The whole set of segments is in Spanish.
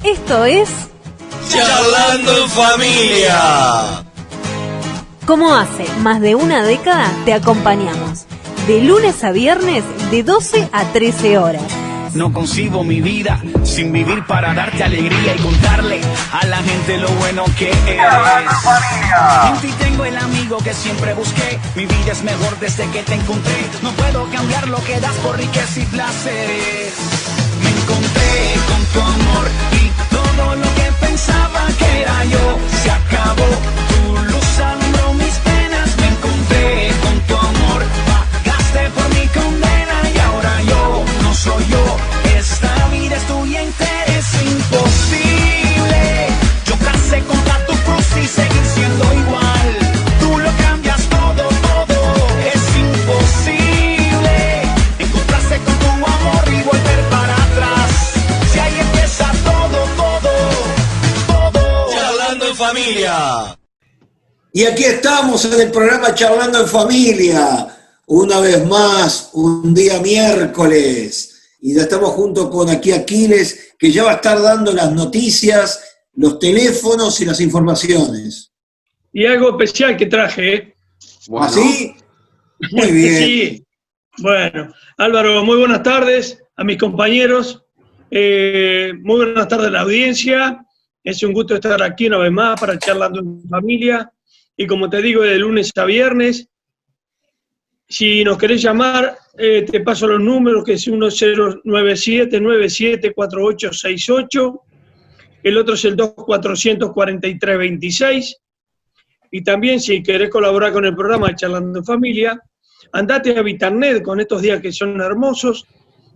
Esto es Charlando en Familia. Como hace más de una década te acompañamos, de lunes a viernes de 12 a 13 horas. No concibo mi vida sin vivir para darte alegría y contarle a la gente lo bueno que eres. En ti tengo el amigo que siempre busqué. Mi vida es mejor desde que te encontré. No puedo cambiar lo que das por riqueza y placeres. Me encontré con tu amor y todo lo que pensaba que era yo se acabó. Tu luz alumbró mis penas. Me encontré con tu amor. Pagaste por mi condena y ahora yo no soy yo. Esta vida es tuya entera, es imposible. Yo casé contra tu cruz y seguir siendo igual. Tú lo cambias todo, todo. Es imposible encontrarse con tu amor y volver para atrás. Si ahí empieza todo, todo, todo. Charlando en Familia. Y aquí estamos en el programa Charlando en Familia. Una vez más, un día miércoles. Y ya estamos junto con aquí Aquiles, que ya va a estar dando las noticias, los teléfonos y las informaciones. Y algo especial que traje, ¿eh? Bueno. ¿Así? Muy bien. Sí. Bueno, Álvaro, muy buenas tardes a mis compañeros. Muy buenas tardes a la audiencia. Es un gusto estar aquí una vez más para Charlando en Familia. Y como te digo, de lunes a viernes. Si nos querés llamar, te paso los números, que es 1097-974868, el otro es el 2443-26, y también si querés colaborar con el programa de Charlando en Familia, andate a Vitarnet con estos días que son hermosos,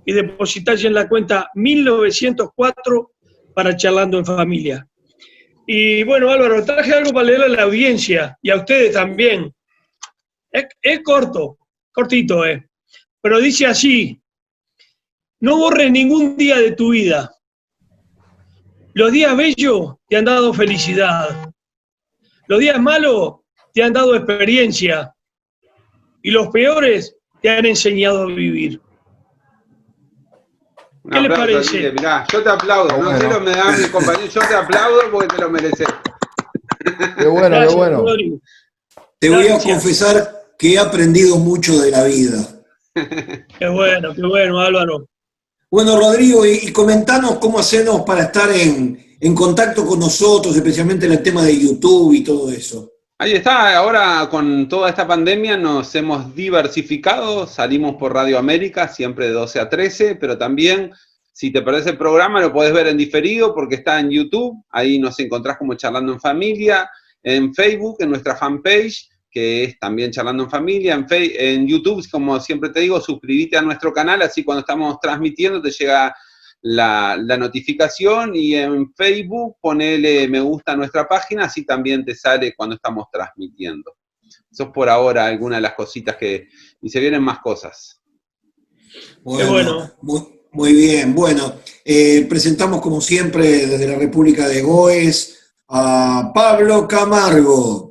y depositás en la cuenta 1904 para Charlando en Familia. Y bueno, Álvaro, traje algo para leerle a la audiencia, y a ustedes también. Es cortito, pero dice así: no borres ningún día de tu vida. Los días bellos te han dado felicidad. Los días malos te han dado experiencia. Y los peores te han enseñado a vivir. ¿Qué les parece? Mirá, yo te aplaudo. Bueno. No sé lo que me da mi compañero. Yo te aplaudo porque te lo mereces. Qué bueno, Gracias, qué bueno. Rodrigo. Te voy a Gracias. confesar que he aprendido mucho de la vida. Qué bueno, Álvaro. Bueno, Rodrigo, y comentanos cómo hacemos para estar en contacto con nosotros, especialmente en el tema de YouTube y todo eso. Ahí está, ahora con toda esta pandemia nos hemos diversificado, salimos por Radio América, siempre de 12 a 13, pero también, si te perdés el programa, lo podés ver en diferido porque está en YouTube, ahí nos encontrás como Charlando en Familia, en Facebook, en nuestra fanpage, que es también Charlando en Familia, en YouTube, como siempre te digo, suscríbete a nuestro canal, así cuando estamos transmitiendo te llega la notificación, y en Facebook ponele me gusta a nuestra página, así también te sale cuando estamos transmitiendo. Eso es por ahora alguna de las cositas y se vienen más cosas. Bueno. Muy bien. Bueno, presentamos como siempre desde la República de Goes a Pablo Camargo.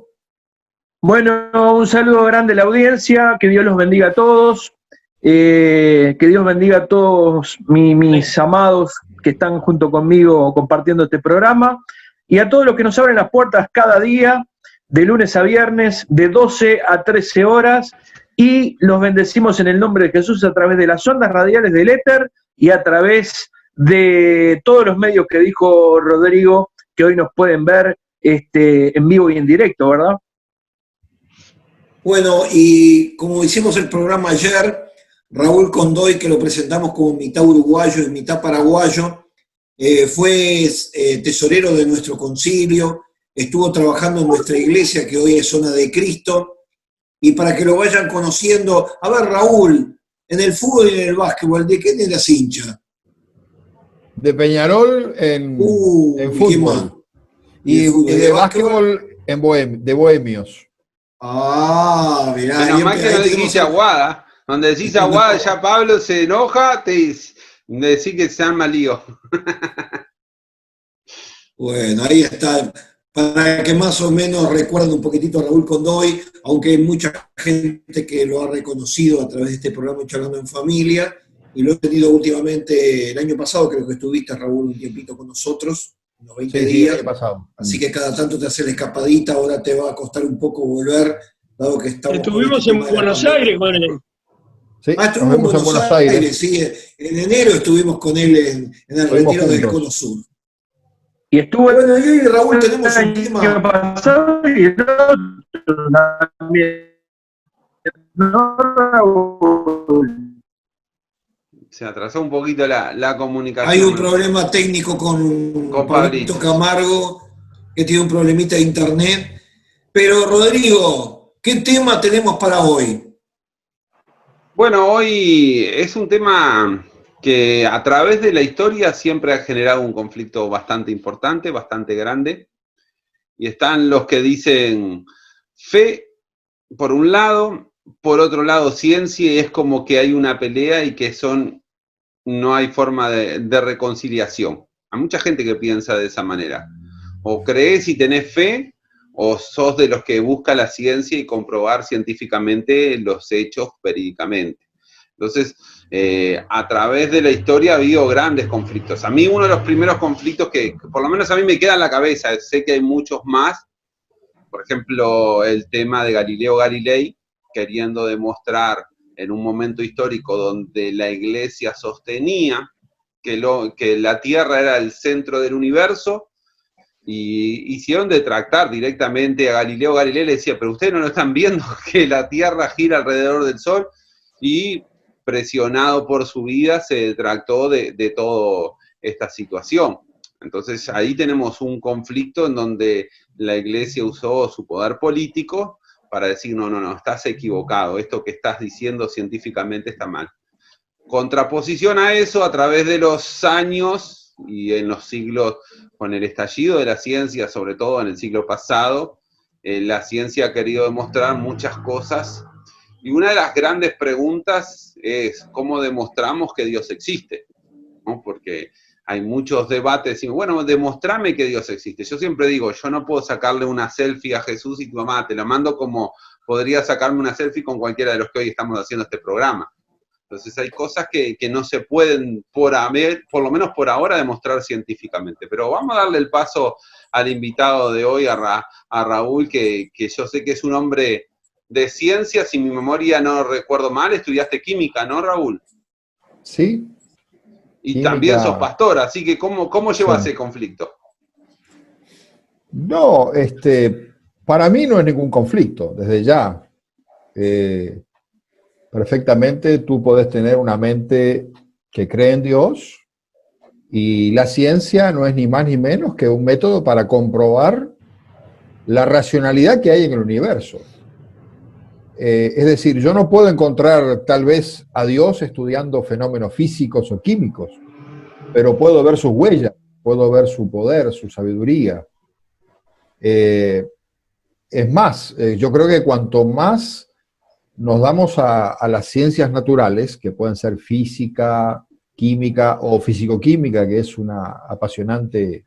Bueno, un saludo grande a la audiencia, que Dios los bendiga a todos, que Dios bendiga a todos mis amados que están junto conmigo compartiendo este programa, y a todos los que nos abren las puertas cada día, de lunes a viernes, de 12 a 13 horas, y los bendecimos en el nombre de Jesús a través de las ondas radiales del éter y a través de todos los medios que dijo Rodrigo, que hoy nos pueden ver en vivo y en directo, ¿verdad? Bueno, y como hicimos el programa ayer, Raúl Condoy, que lo presentamos como mitad uruguayo y mitad paraguayo, fue tesorero de nuestro concilio, estuvo trabajando en nuestra iglesia, que hoy es Zona de Cristo, y para que lo vayan conociendo, a ver, Raúl, en el fútbol y en el básquetbol, ¿de quién eras hincha? De Peñarol en fútbol. Y de básquetbol de Bohemios. Ah, mirá. Menos mal que no dijiste Aguada. Donde decís Aguada, ya Pablo se enoja, te decís que se arma lío. Bueno, ahí está. Para que más o menos recuerden un poquitito a Raúl Condoy, aunque hay mucha gente que lo ha reconocido a través de este programa Charlando en Familia, y lo he tenido últimamente, el año pasado creo que estuviste, Raúl, un tiempito con nosotros, unos 20 Sí, días, el año pasado. Así que cada tanto te haces la escapadita, ahora te va a costar un poco volver, dado que estamos Estuvimos con en Buenos Aires con él. Sí, estuvimos nos vemos en Buenos Aires. Sí, en enero estuvimos con él en el Estuvimos retiro del juntos. Cono Sur. Y estuvo Bueno, y hoy, Raúl, tenemos un el tema. año pasado y el otro también. No, Raúl. Se atrasó un poquito la comunicación. Hay un problema técnico con Pablito Camargo, que tiene un problemita de internet. Pero, Rodrigo, ¿qué tema tenemos para hoy? Bueno, hoy es un tema que a través de la historia siempre ha generado un conflicto bastante importante, bastante grande. Y están los que dicen fe, por un lado, por otro lado ciencia, y es como que hay una pelea y que no hay forma de reconciliación. Hay mucha gente que piensa de esa manera. O crees y tenés fe, o sos de los que busca la ciencia y comprobar científicamente los hechos verídicamente. Entonces, a través de la historia ha habido grandes conflictos. A mí uno de los primeros conflictos que por lo menos a mí me queda en la cabeza, sé que hay muchos más, por ejemplo, el tema de Galileo Galilei, queriendo demostrar en un momento histórico donde la Iglesia sostenía que la Tierra era el centro del universo, y hicieron detractar directamente a Galileo Galilei. Le decía, pero ustedes no lo están viendo que la Tierra gira alrededor del Sol, y presionado por su vida se detractó de toda esta situación. Entonces ahí tenemos un conflicto en donde la Iglesia usó su poder político para decir, no, estás equivocado, esto que estás diciendo científicamente está mal. Contraposición a eso, a través de los años y en los siglos, con el estallido de la ciencia, sobre todo en el siglo pasado, la ciencia ha querido demostrar muchas cosas, y una de las grandes preguntas es cómo demostramos que Dios existe, ¿no? Porque hay muchos debates, y bueno, demostrame que Dios existe. Yo siempre digo, yo no puedo sacarle una selfie a Jesús y tu mamá, te la mando como podría sacarme una selfie con cualquiera de los que hoy estamos haciendo este programa. Entonces hay cosas que no se pueden, por lo menos por ahora, demostrar científicamente. Pero vamos a darle el paso al invitado de hoy, a Raúl, que yo sé que es un hombre de ciencia, si mi memoria no recuerdo mal, estudiaste química, ¿no, Raúl? Sí. Y química. También sos pastor, así que ¿cómo llevas ese conflicto? No, para mí no es ningún conflicto, desde ya. Perfectamente tú podés tener una mente que cree en Dios, y la ciencia no es ni más ni menos que un método para comprobar la racionalidad que hay en el universo. Es decir, yo no puedo encontrar tal vez a Dios estudiando fenómenos físicos o químicos, pero puedo ver sus huellas, puedo ver su poder, su sabiduría. Es más, yo creo que cuanto más nos damos a las ciencias naturales, que pueden ser física, química o fisicoquímica, que es una apasionante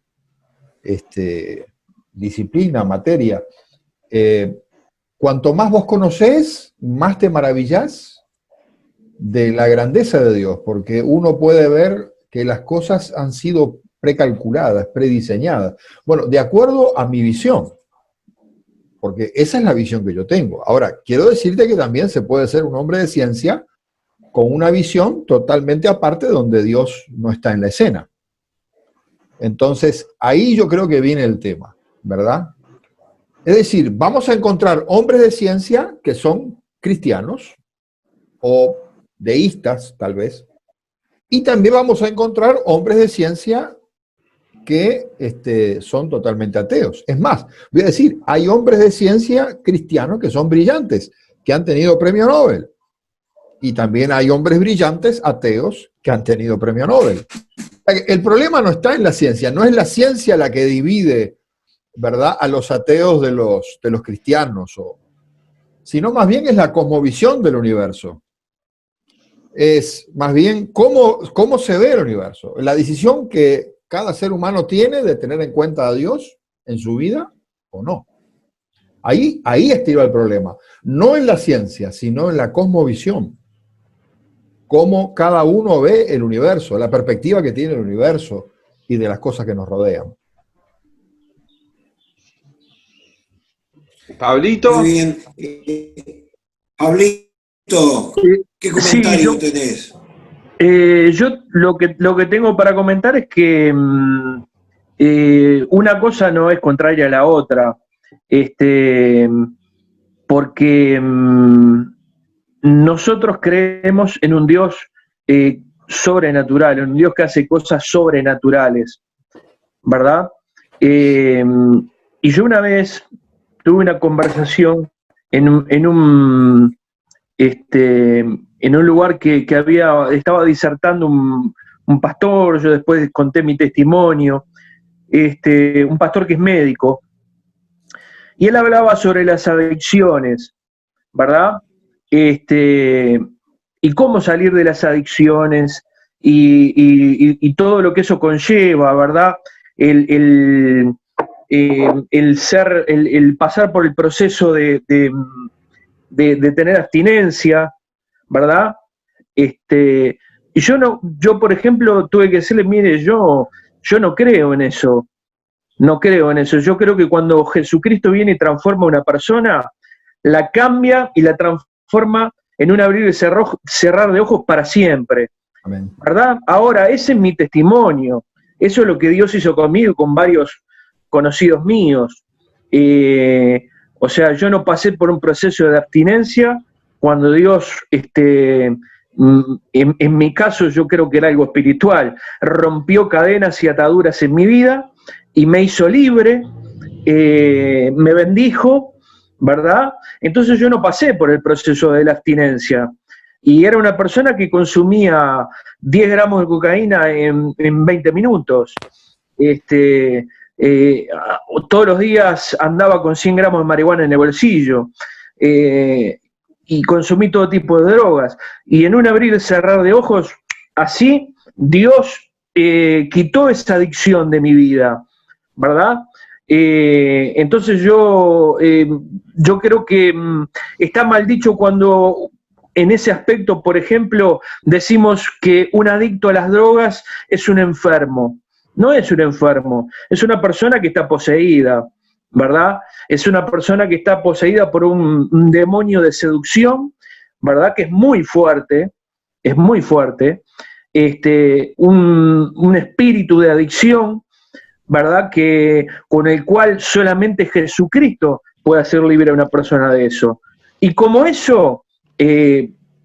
disciplina, materia, cuanto más vos conocés, más te maravillás de la grandeza de Dios, porque uno puede ver que las cosas han sido precalculadas, prediseñadas. Bueno, de acuerdo a mi visión, porque esa es la visión que yo tengo. Ahora, quiero decirte que también se puede ser un hombre de ciencia con una visión totalmente aparte, donde Dios no está en la escena. Entonces, ahí yo creo que viene el tema, ¿verdad? Es decir, vamos a encontrar hombres de ciencia que son cristianos o deístas, tal vez, y también vamos a encontrar hombres de ciencia que son totalmente ateos. Es más, voy a decir, hay hombres de ciencia cristianos que son brillantes, que han tenido premio Nobel, y también hay hombres brillantes ateos que han tenido premio Nobel. El problema no está en la ciencia, no es la ciencia la que divide, ¿verdad?, a los ateos de los cristianos, sino más bien es la cosmovisión del universo. Es más bien cómo se ve el universo, la decisión que cada ser humano tiene de tener en cuenta a Dios en su vida o no. Ahí estriba el problema, no en la ciencia, sino en la cosmovisión. cómo cada uno ve el universo, la perspectiva que tiene el universo y de las cosas que nos rodean. Pablito. Muy bien. Pablito, ¿qué comentario tenés? Yo lo que tengo para comentar es que una cosa no es contraria a la otra, porque nosotros creemos en un Dios sobrenatural, en un Dios que hace cosas sobrenaturales, ¿verdad? Y yo una vez tuve una conversación en un lugar que estaba disertando un pastor. Yo después conté mi testimonio, un pastor que es médico, y él hablaba sobre las adicciones, ¿verdad? Y cómo salir de las adicciones y todo lo que eso conlleva, ¿verdad? El pasar por el proceso de tener abstinencia, ¿verdad? Y yo, por ejemplo, tuve que decirle, mire, yo no creo en eso. No creo en eso. Yo creo que cuando Jesucristo viene y transforma a una persona, la cambia y la transforma en un abrir y cerrar de ojos para siempre. Amén. ¿Verdad? Ahora, ese es mi testimonio. Eso es lo que Dios hizo conmigo y con varios conocidos míos. O sea, yo no pasé por un proceso de abstinencia cuando Dios, en mi caso yo creo que era algo espiritual, rompió cadenas y ataduras en mi vida y me hizo libre, me bendijo, ¿verdad? Entonces yo no pasé por el proceso de la abstinencia. Y era una persona que consumía 10 gramos de cocaína en 20 minutos. Todos los días andaba con 100 gramos de marihuana en el bolsillo. Y consumí todo tipo de drogas. Y en un abrir y cerrar de ojos, así Dios quitó esa adicción de mi vida, ¿verdad? Entonces yo creo que está mal dicho cuando en ese aspecto, por ejemplo, decimos que un adicto a las drogas es un enfermo. No es un enfermo, es una persona que está poseída, ¿verdad? Es una persona que está poseída por un demonio de seducción, ¿verdad? Que es muy fuerte, un espíritu de adicción, ¿verdad? Con el cual solamente Jesucristo puede hacer libre a una persona de eso. Y como eso,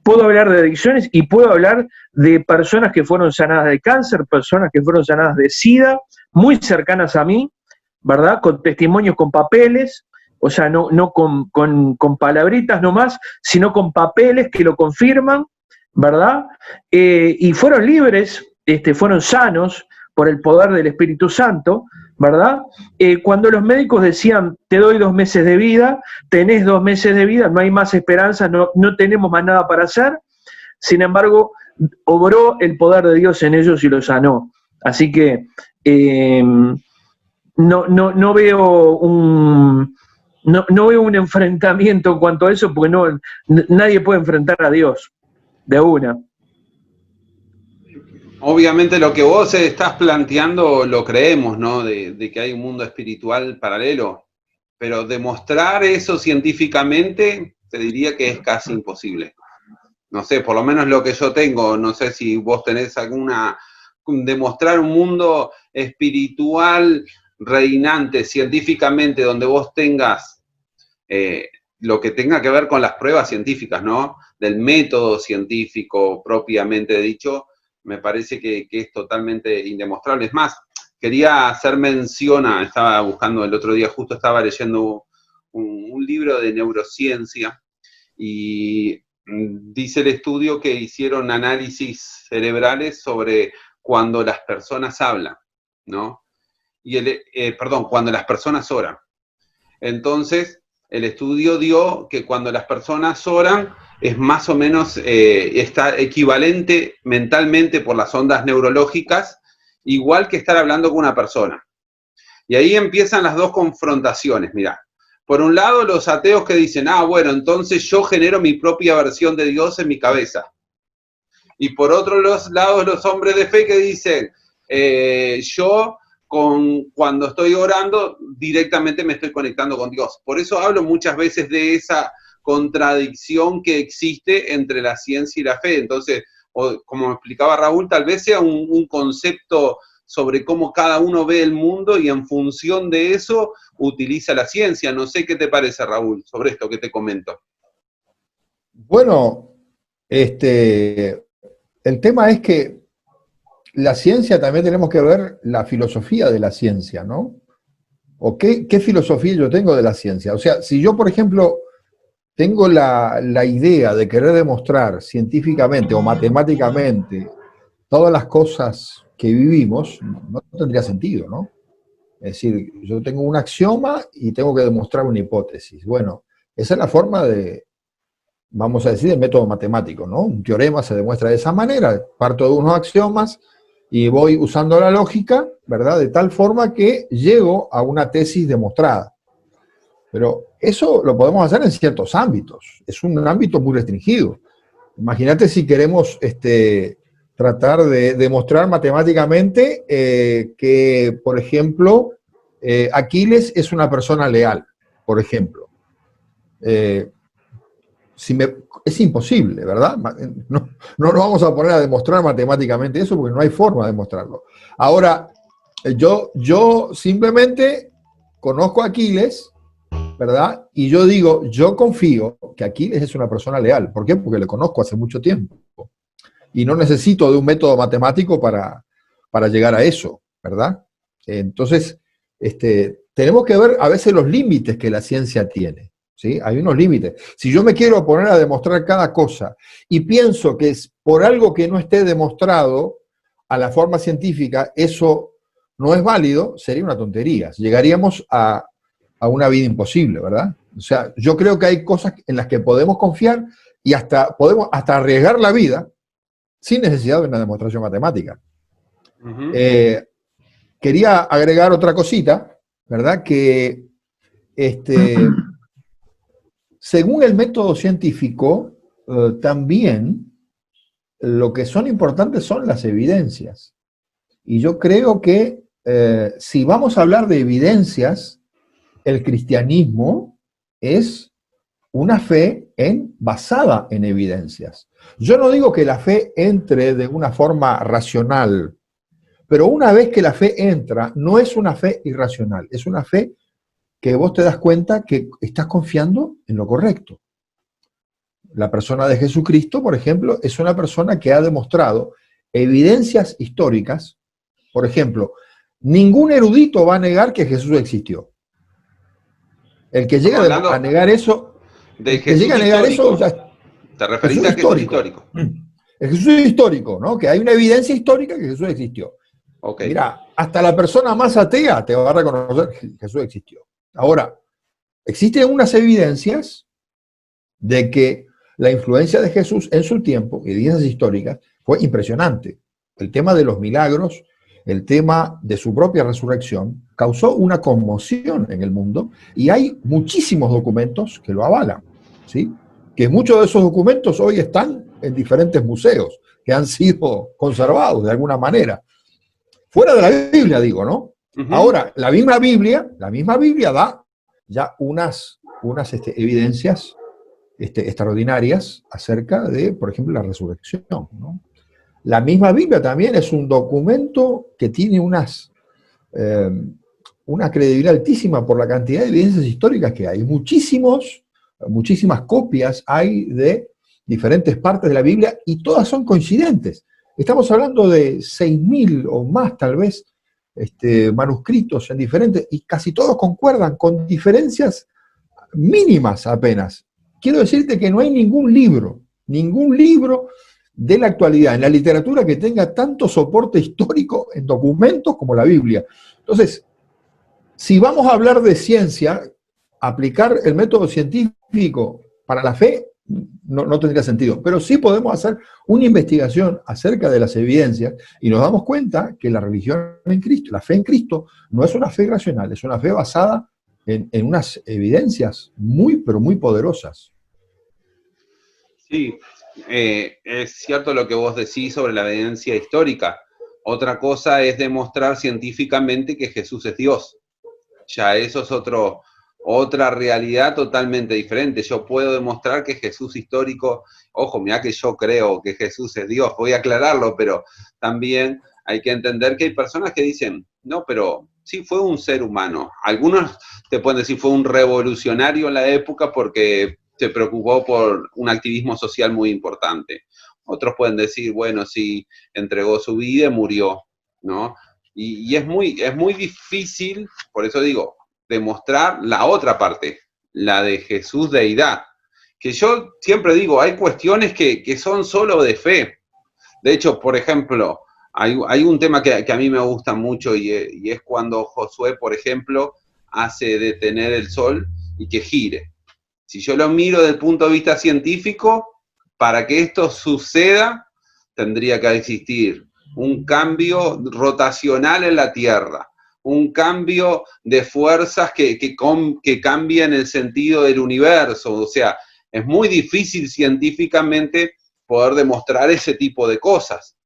puedo hablar de adicciones y puedo hablar de personas que fueron sanadas de cáncer, personas que fueron sanadas de SIDA, muy cercanas a mí, ¿verdad? Con testimonios, con papeles, o sea, no con palabritas nomás, sino con papeles que lo confirman, ¿verdad? Y fueron libres, fueron sanos por el poder del Espíritu Santo, ¿verdad? Cuando los médicos decían, te doy 2 meses de vida, tenés 2 meses de vida, no hay más esperanza, no tenemos más nada para hacer, sin embargo, obró el poder de Dios en ellos y los sanó. Así que no veo un enfrentamiento en cuanto a eso, porque nadie puede enfrentar a Dios de una. Obviamente lo que vos estás planteando lo creemos, ¿no? De que hay un mundo espiritual paralelo, pero demostrar eso científicamente te diría que es casi imposible. No sé, por lo menos lo que yo tengo, no sé si vos tenés demostrar un mundo espiritual reinante científicamente, donde vos tengas lo que tenga que ver con las pruebas científicas, ¿no? Del método científico propiamente dicho, me parece que es totalmente indemostrable. Es más, quería hacer mención estaba buscando el otro día, justo estaba leyendo un libro de neurociencia y dice el estudio que hicieron análisis cerebrales sobre cuando las personas hablan, ¿no? Cuando las personas oran. Entonces, el estudio dio que cuando las personas oran, es más o menos, está equivalente mentalmente por las ondas neurológicas, igual que estar hablando con una persona. Y ahí empiezan las dos confrontaciones, mirá. Por un lado, los ateos que dicen, bueno, entonces yo genero mi propia versión de Dios en mi cabeza. Y por otro lado, los hombres de fe que dicen, yo cuando estoy orando, directamente me estoy conectando con Dios. Por eso hablo muchas veces de esa contradicción que existe entre la ciencia y la fe. Entonces, como me explicaba Raúl, tal vez sea un concepto sobre cómo cada uno ve el mundo y en función de eso utiliza la ciencia. No sé qué te parece, Raúl, sobre esto que te comento. Bueno, el tema es que la ciencia también tenemos que ver la filosofía de la ciencia, ¿no? ¿O qué filosofía yo tengo de la ciencia? O sea, si yo, por ejemplo, tengo la idea de querer demostrar científicamente o matemáticamente todas las cosas que vivimos, no tendría sentido, ¿no? Es decir, yo tengo un axioma y tengo que demostrar una hipótesis. Bueno, esa es la forma de, vamos a decir, el método matemático, ¿no? Un teorema se demuestra de esa manera, parto de unos axiomas y voy usando la lógica, ¿verdad? De tal forma que llego a una tesis demostrada. Pero eso lo podemos hacer en ciertos ámbitos, es un ámbito muy restringido. Imagínate si queremos tratar de demostrar matemáticamente que, por ejemplo, Aquiles es una persona leal, por ejemplo. Es imposible, ¿verdad? No nos vamos a poner a demostrar matemáticamente eso porque no hay forma de demostrarlo. Ahora, yo simplemente conozco a Aquiles, ¿verdad? Y yo digo, yo confío que Aquiles es una persona leal. ¿Por qué? Porque le conozco hace mucho tiempo. Y no necesito de un método matemático para llegar a eso, ¿verdad? Entonces, tenemos que ver a veces los límites que la ciencia tiene, ¿sí? Hay unos límites. Si yo me quiero poner a demostrar cada cosa y pienso que es por algo que no esté demostrado a la forma científica, eso no es válido, sería una tontería. Llegaríamos a una vida imposible, ¿verdad? O sea, yo creo que hay cosas en las que podemos confiar y podemos hasta arriesgar la vida sin necesidad de una demostración matemática. Quería agregar otra cosita, ¿verdad? Que según el método científico, también lo que son importantes son las evidencias. Y yo creo que si vamos a hablar de evidencias, el cristianismo es una fe basada en evidencias. Yo no digo que la fe entre de una forma racional, pero una vez que la fe entra, no es una fe irracional, es una fe que vos te das cuenta que estás confiando en lo correcto. La persona de Jesucristo, por ejemplo, es una persona que ha demostrado evidencias históricas. Por ejemplo, ningún erudito va a negar que Jesús existió. El que llega a negar eso, de Jesús histórico. ¿Te referís a Jesús histórico? El Jesús histórico, ¿no? Que hay una evidencia histórica que Jesús existió. Okay. Mira, hasta la persona más atea te va a reconocer que Jesús existió. Ahora, existen unas evidencias de que la influencia de Jesús en su tiempo, evidencias históricas, fue impresionante. El tema de los milagros, el tema de su propia resurrección, causó una conmoción en el mundo y hay muchísimos documentos que lo avalan, ¿sí? Que muchos de esos documentos hoy están en diferentes museos que han sido conservados de alguna manera. Fuera de la Biblia, digo, ¿no? Ahora, la misma Biblia da ya unas evidencias extraordinarias acerca de, por ejemplo, la resurrección, ¿no? La misma Biblia también es un documento que tiene una credibilidad altísima por la cantidad de evidencias históricas que hay. Muchísimas copias hay de diferentes partes de la Biblia y todas son coincidentes. Estamos hablando de 6.000 o más, tal vez, manuscritos en diferentes, y casi todos concuerdan con diferencias mínimas apenas. Quiero decirte que no hay ningún libro de la actualidad en la literatura que tenga tanto soporte histórico en documentos como la Biblia. Entonces, si vamos a hablar de ciencia, aplicar el método científico para la fe no tendría sentido, pero sí podemos hacer una investigación acerca de las evidencias y nos damos cuenta que la religión en Cristo, la fe en Cristo, no es una fe racional, es una fe basada en unas evidencias muy, pero muy poderosas. Sí, es cierto lo que vos decís sobre la evidencia histórica. Otra cosa es demostrar científicamente que Jesús es Dios. Ya eso es otra realidad totalmente diferente. Yo puedo demostrar que Jesús histórico, ojo, mirá que yo creo que Jesús es Dios, voy a aclararlo, pero también hay que entender que hay personas que dicen, no, pero sí fue un ser humano. Algunos te pueden decir fue un revolucionario en la época porque se preocupó por un activismo social muy importante. Otros pueden decir, bueno, sí, entregó su vida y murió, ¿no? Y es muy difícil, por eso digo, demostrar la otra parte, la de Jesús deidad. Que yo siempre digo, hay cuestiones que son solo de fe. De hecho, por ejemplo, hay un tema que a mí me gusta mucho y es cuando Josué, por ejemplo, hace detener el sol y que gire. Si yo lo miro desde el punto de vista científico, para que esto suceda, tendría que existir un cambio rotacional en la Tierra, un cambio de fuerzas que cambien el sentido del universo. O sea, es muy difícil científicamente poder demostrar ese tipo de cosas.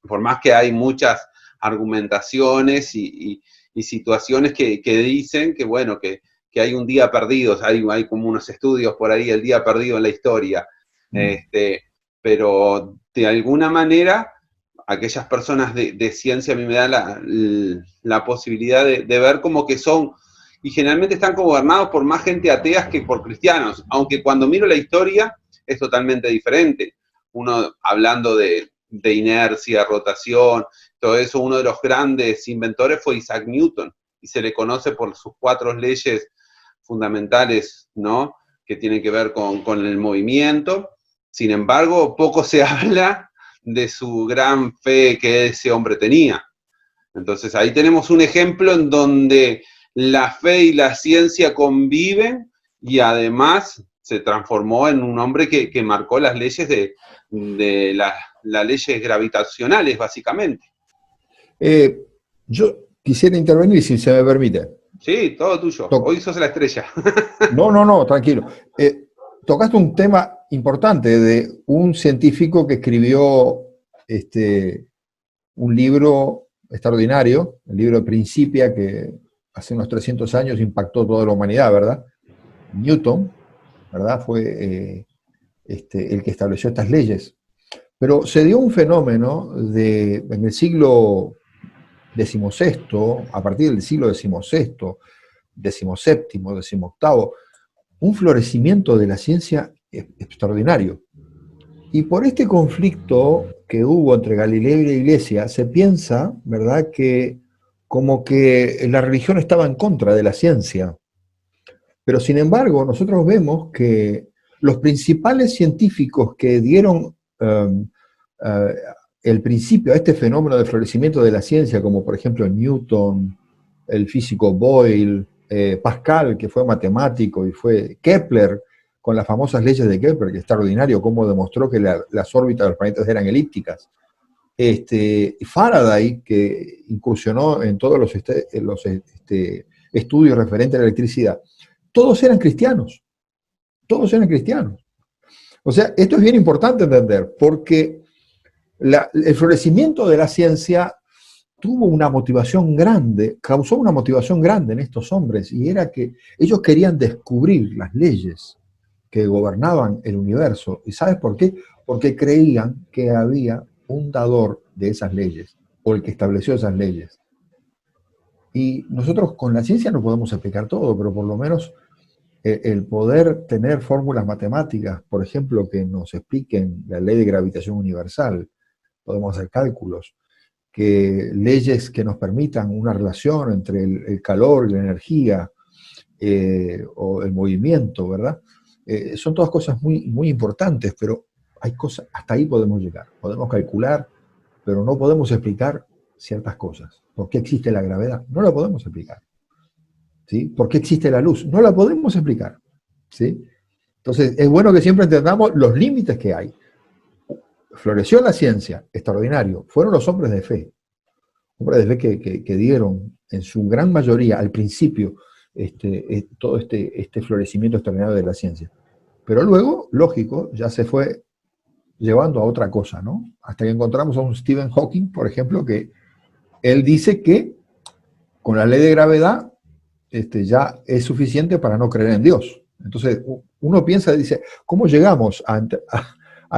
Por más que hay muchas argumentaciones y situaciones que dicen que, bueno, que hay un día perdido, hay como unos estudios por ahí, el día perdido en la historia. Pero de alguna manera, aquellas personas de ciencia a mí me dan la posibilidad de ver como que son, y generalmente están gobernados por más gente ateas que por cristianos, aunque cuando miro la historia es totalmente diferente. Uno hablando de inercia, rotación, todo eso, uno de los grandes inventores fue Isaac Newton, y se le conoce por sus 4 leyes fundamentales, ¿no?, que tienen que ver con el movimiento. Sin embargo, poco se habla de su gran fe que ese hombre tenía. Entonces ahí tenemos un ejemplo en donde la fe y la ciencia conviven y además se transformó en un hombre que marcó las leyes de las leyes gravitacionales, básicamente. Yo quisiera intervenir, si se me permite. Sí, todo tuyo. Hoy sos la estrella. No, tranquilo. Tocaste un tema importante de un científico que escribió un libro extraordinario, el libro Principia, que hace unos 300 años impactó toda la humanidad, ¿verdad? Newton, ¿verdad? Fue el que estableció estas leyes. Pero se dio un fenómeno en el siglo XVI, a partir del siglo XVI, XVII, XVIII, un florecimiento de la ciencia extraordinario. Y por este conflicto que hubo entre Galileo y la Iglesia, se piensa, ¿verdad?, que como que la religión estaba en contra de la ciencia. Pero sin embargo, nosotros vemos que los principales científicos que dieron el principio a este fenómeno de florecimiento de la ciencia, como por ejemplo Newton, el físico Boyle, Pascal, que fue matemático, y fue Kepler, con las famosas leyes de Kepler, que es extraordinario cómo demostró que las órbitas de los planetas eran elípticas. Faraday, que incursionó en todos los estudios referentes a la electricidad, todos eran cristianos. Todos eran cristianos. O sea, esto es bien importante entender, porque el florecimiento de la ciencia tuvo una motivación grande, causó una motivación grande en estos hombres, y era que ellos querían descubrir las leyes que gobernaban el universo. ¿Y sabes por qué? Porque creían que había un dador de esas leyes, o el que estableció esas leyes. Y nosotros con la ciencia no podemos explicar todo, pero por lo menos el poder tener fórmulas matemáticas, por ejemplo, que nos expliquen la ley de gravitación universal, podemos hacer cálculos, que leyes que nos permitan una relación entre el calor y la energía, o el movimiento, ¿verdad? Son todas cosas muy, muy importantes, pero hay cosas, hasta ahí podemos llegar. Podemos calcular, pero no podemos explicar ciertas cosas. ¿Por qué existe la gravedad? No la podemos explicar. ¿Sí? ¿Por qué existe la luz? No la podemos explicar. ¿Sí? Entonces, es bueno que siempre entendamos los límites que hay. Floreció la ciencia, extraordinario. Fueron los hombres de fe. Hombres de fe que dieron, en su gran mayoría, al principio, todo este florecimiento extraordinario de la ciencia. Pero luego, lógico, ya se fue llevando a otra cosa, ¿no? Hasta que encontramos a un Stephen Hawking, por ejemplo, que él dice que con la ley de gravedad ya es suficiente para no creer en Dios. Entonces, uno piensa y dice, ¿cómo llegamos a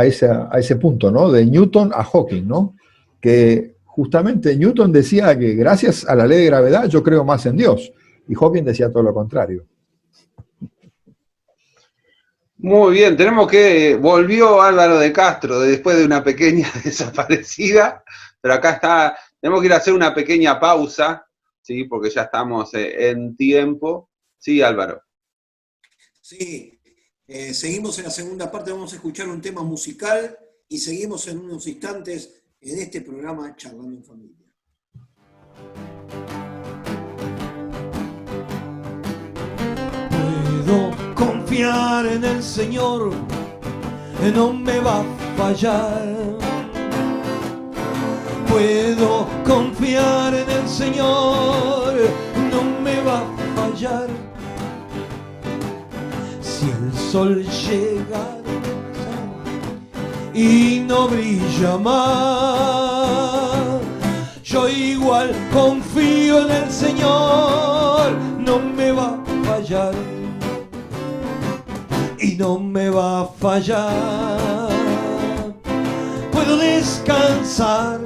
ese punto, ¿no? De Newton a Hawking, ¿no? Que justamente Newton decía que gracias a la ley de gravedad yo creo más en Dios, y Hawking decía todo lo contrario. Muy bien, volvió Álvaro de Castro después de una pequeña desaparecida, pero acá está, tenemos que ir a hacer una pequeña pausa, ¿sí? Porque ya estamos en tiempo. Sí, Álvaro. Sí, seguimos en la segunda parte, vamos a escuchar un tema musical y seguimos en unos instantes en este programa Charlando en Familia. Puedo confiar en el Señor, no me va a fallar. Puedo confiar en el Señor, no me va a fallar. Si el sol llega y no brilla más, yo igual confío en el Señor, no me va a fallar. Y no me va a fallar. Puedo descansar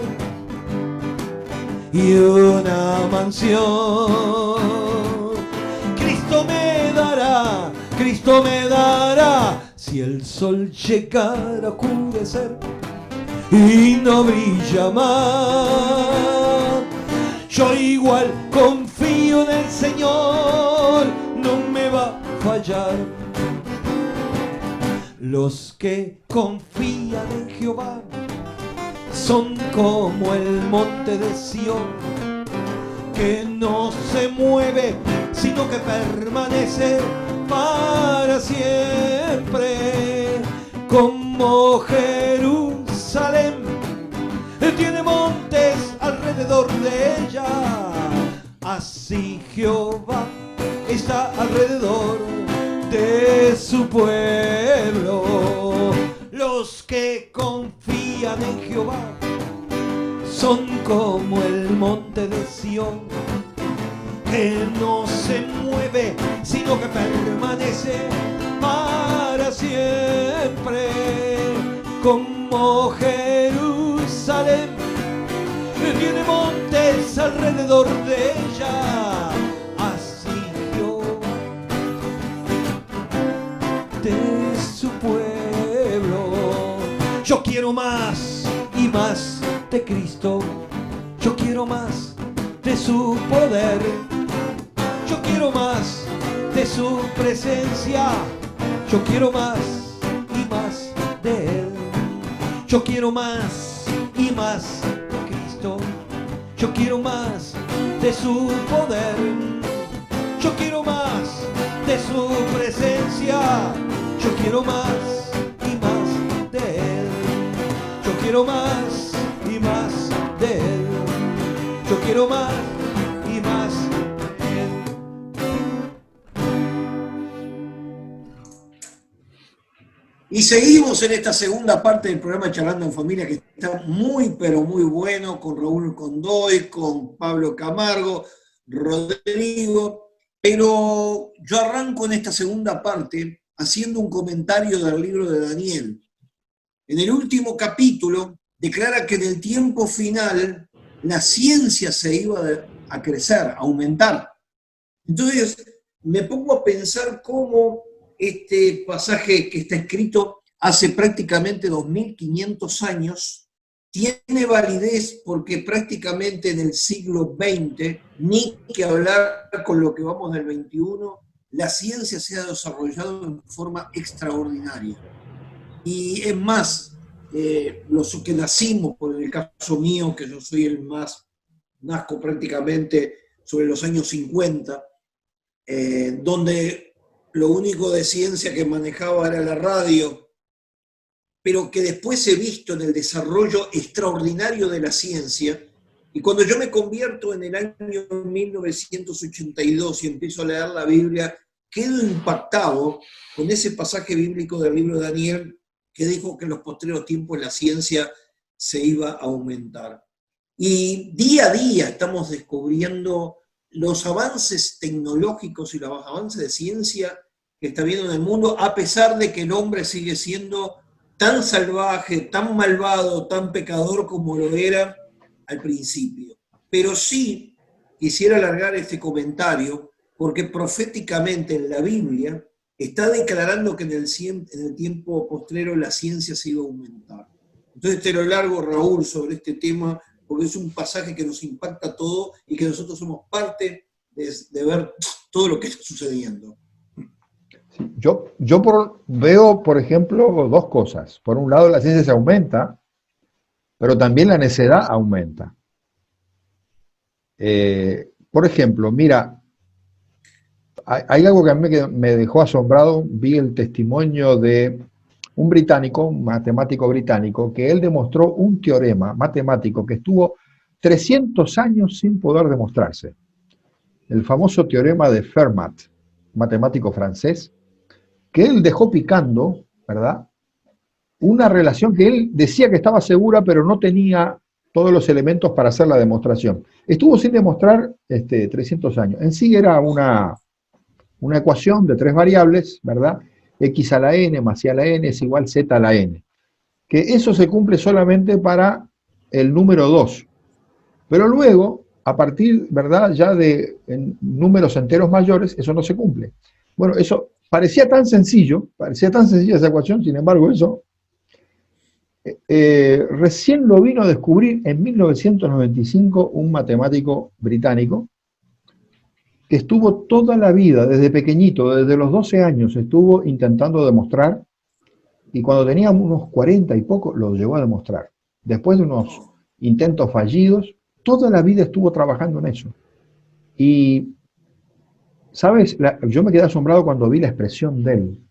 y una mansión Cristo me dará, si el sol llegara a oscurecer y no brilla más. Yo igual confío en el Señor, no me va a fallar. Los que confían en Jehová son como el monte de Sión, que no se mueve, sino que permanece para siempre. Como Jerusalén tiene montes alrededor de ella, así Jehová está alrededor de su pueblo. Los que confían en Jehová son como el monte de Sión, que no se mueve, sino que permanece para siempre. Como Jerusalén tiene montes alrededor de ella, así Jehová de su pueblo. Yo quiero más y más de Cristo, yo quiero más de su poder, yo quiero más de su presencia, yo quiero más y más de Él. Yo quiero más y más de Cristo, yo quiero más de su poder, yo quiero más de su presencia, yo quiero más y más de Él. Yo quiero más y más de Él. Yo quiero más y más de Él. Y seguimos en esta segunda parte del programa Charlando en Familia, que está muy, pero muy bueno, con Raúl Condoy, con Pablo Camargo, Rodrigo. Pero yo arranco en esta segunda parte haciendo un comentario del libro de Daniel. En el último capítulo declara que en el tiempo final la ciencia se iba a crecer, a aumentar. Entonces me pongo a pensar cómo este pasaje que está escrito hace prácticamente 2500 años tiene validez, porque prácticamente en el siglo XX, ni que hablar con lo que vamos del XXI, la ciencia se ha desarrollado en forma extraordinaria. Y es más, los que nacimos, por el caso mío, que yo soy el más, nazco prácticamente sobre los años 50, donde lo único de ciencia que manejaba era la radio, pero que después he visto en el desarrollo extraordinario de la ciencia. Y cuando yo me convierto en el año 1982 y empiezo a leer la Biblia, quedo impactado con ese pasaje bíblico del libro de Daniel, que dijo que en los postreros tiempos la ciencia se iba a aumentar. Y día a día estamos descubriendo los avances tecnológicos y los avances de ciencia que está viendo en el mundo, a pesar de que el hombre sigue siendo tan salvaje, tan malvado, tan pecador como lo era al principio. Pero sí quisiera alargar este comentario porque proféticamente en la Biblia está declarando que en el tiempo postrero la ciencia se iba a aumentar. Entonces te lo largo, Raúl, sobre este tema, porque es un pasaje que nos impacta a todos y que nosotros somos parte de ver todo lo que está sucediendo. Yo veo, por ejemplo, dos cosas. Por un lado, la ciencia se aumenta, pero también la necedad aumenta. Por ejemplo, mira, hay algo que a mí me dejó asombrado. Vi el testimonio de un británico, un matemático británico, que él demostró un teorema matemático que estuvo 300 años sin poder demostrarse. El famoso teorema de Fermat, matemático francés, que él dejó picando, ¿verdad? Una relación que él decía que estaba segura, pero no tenía todos los elementos para hacer la demostración. Estuvo sin demostrar 300 años. En sí era una ecuación de 3 variables, ¿verdad? X a la n más y a la n es igual z a la n. Que eso se cumple solamente para el número 2. Pero luego, a partir, ¿verdad?, ya de números enteros mayores, eso no se cumple. Bueno, eso parecía tan sencilla esa ecuación, sin embargo, eso recién lo vino a descubrir en 1995 un matemático británico que estuvo toda la vida, desde pequeñito, desde los 12 años, estuvo intentando demostrar, y cuando tenía unos 40 y poco, lo llegó a demostrar. Después de unos intentos fallidos, toda la vida estuvo trabajando en eso. Y, ¿sabes? Yo me quedé asombrado cuando vi la expresión de él.